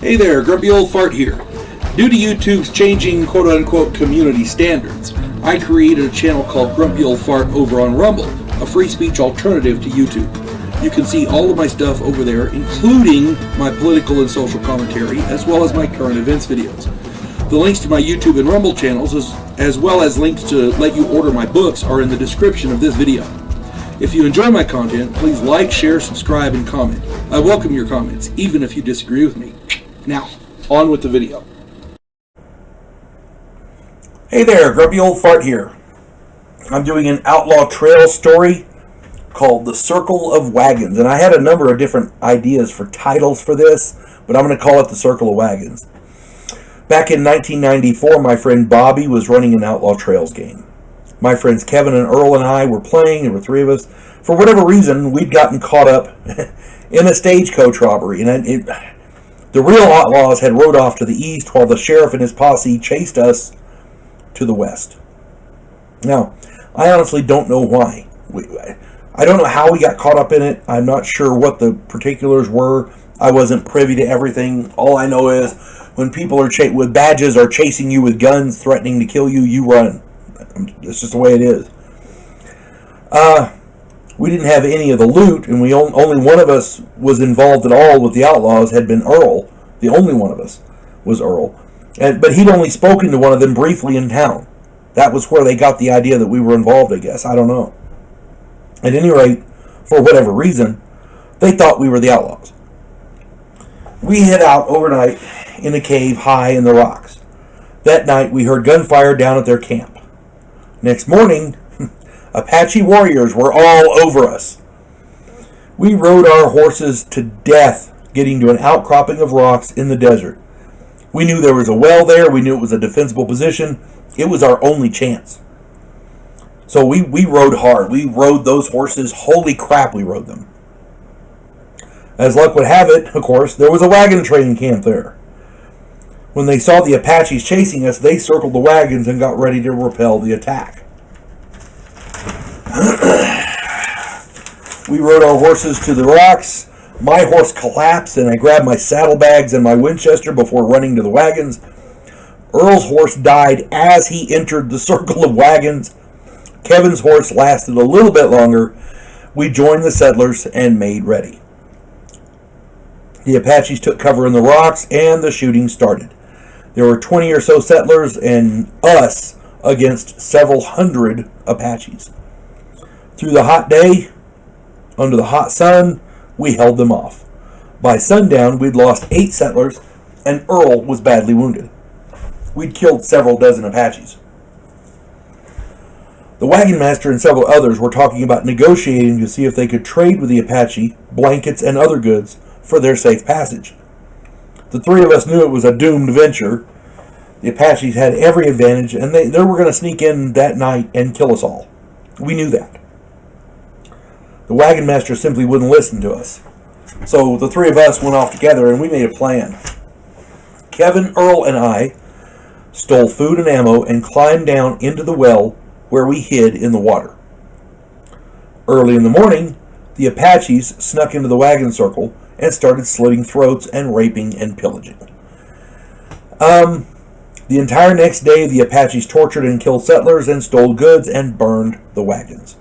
Hey there, Grumpy Old Fart here. Due to YouTube's changing quote-unquote community standards, I created a channel called Grumpy Old Fart over on Rumble, a free speech alternative to YouTube. You can see all of my stuff over there, including my political and social commentary, as well as my current events videos. The links to my YouTube and Rumble channels, as well as links to let you order my books, are in the description of this video. If you enjoy my content, please like, share, subscribe, and comment. I welcome your comments, even if you disagree with me. Now, on with the video. Hey there, Grumpy Old Fart here. I'm doing an Outlaw Trail story called The Circle of Wagons, and I had a number of different ideas for titles for this, but I'm going to call it The Circle of Wagons. Back in 1994, my friend Bobby was running an Outlaw Trails game. My friends Kevin and Earl and I were playing. There were three of us. For whatever reason, we'd gotten caught up in a stagecoach robbery, and the real outlaws had rode off to the east while the sheriff and his posse chased us to the west. Now, I honestly don't know why. I don't know how we got caught up in it. I'm not sure what the particulars were. I wasn't privy to everything. All I know is when people are with badges are chasing you with guns, threatening to kill you, you run. It's just the way it is. We didn't have any of the loot, and only one of us was involved at all with the outlaws had been Earl. The only one of us was Earl. But he'd only spoken to one of them briefly in town. That was where they got the idea that we were involved, I guess. I don't know. At any rate, for whatever reason, they thought we were the outlaws. We hid out overnight in a cave high in the rocks. That night, we heard gunfire down at their camp. Next morning, Apache warriors were all over us. We rode our horses to death, getting to an outcropping of rocks in the desert. We knew there was a well there. We knew it was a defensible position. It was our only chance. So we rode hard. We rode those horses. Holy crap, we rode them. As luck would have it, of course, there was a wagon train camp there. When they saw the Apaches chasing us, they circled the wagons and got ready to repel the attack. We rode our horses to the rocks. My horse collapsed, and I grabbed my saddlebags and my Winchester before running to the wagons. Earl's horse died as he entered the circle of wagons. Kevin's horse lasted a little bit longer. We joined the settlers and made ready. The Apaches took cover in the rocks, and the shooting started. There were 20 or so settlers and us against several hundred Apaches. Through the hot day, under the hot sun, we held them off. By sundown, we'd lost 8 settlers, and Earl was badly wounded. We'd killed several dozen Apaches. The wagon master and several others were talking about negotiating to see if they could trade with the Apache blankets and other goods for their safe passage. The three of us knew it was a doomed venture. The Apaches had every advantage, and they were going to sneak in that night and kill us all. We knew that. The wagon master simply wouldn't listen to us. So the three of us went off together, and we made a plan. Kevin, Earl, and I stole food and ammo and climbed down into the well where we hid in the water. Early in the morning, the Apaches snuck into the wagon circle and started slitting throats and raping and pillaging. The entire next day, the Apaches tortured and killed settlers and stole goods and burned the wagons.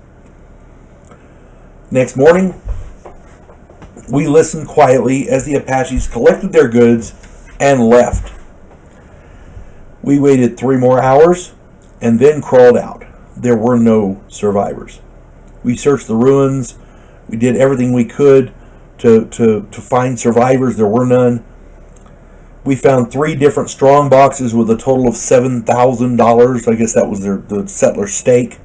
Next morning, we listened quietly as the Apaches collected their goods and left. We waited 3 more hours and then crawled out. There were no survivors. We searched the ruins. We did everything we could to find survivors. There were none. We found 3 different strong boxes with a total of $7,000. I guess that was the settler stake.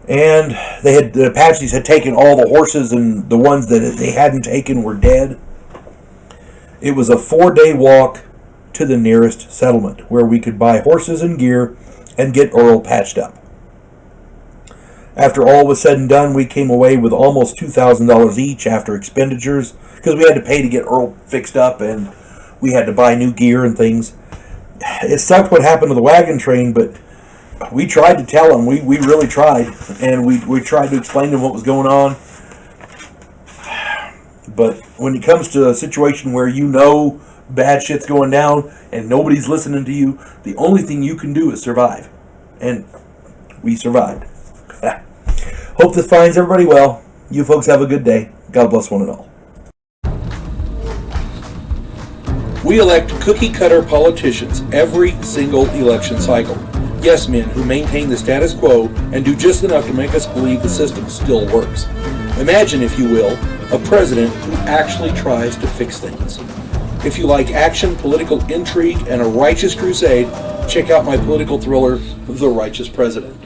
And the Apaches had taken all the horses, and the ones that they hadn't taken were dead. It was a 4-day walk to the nearest settlement where we could buy horses and gear and get Earl patched up. After all was said and done, we came away with almost $2,000 each after expenditures, because we had to pay to get Earl fixed up, and we had to buy new gear and things. It sucked what happened to the wagon train, but we tried to tell him. We really tried, and we tried to explain to him what was going on. But when it comes to a situation where you know bad shit's going down and nobody's listening to you, the only thing you can do is survive. And we survived. Hope this finds everybody well. You folks have a good day. God bless one and all. We elect cookie-cutter politicians every single election cycle. Yes men who maintain the status quo and do just enough to make us believe the system still works. Imagine, if you will, a president who actually tries to fix things. If you like action, political intrigue, and a righteous crusade, check out my political thriller, The Righteous President.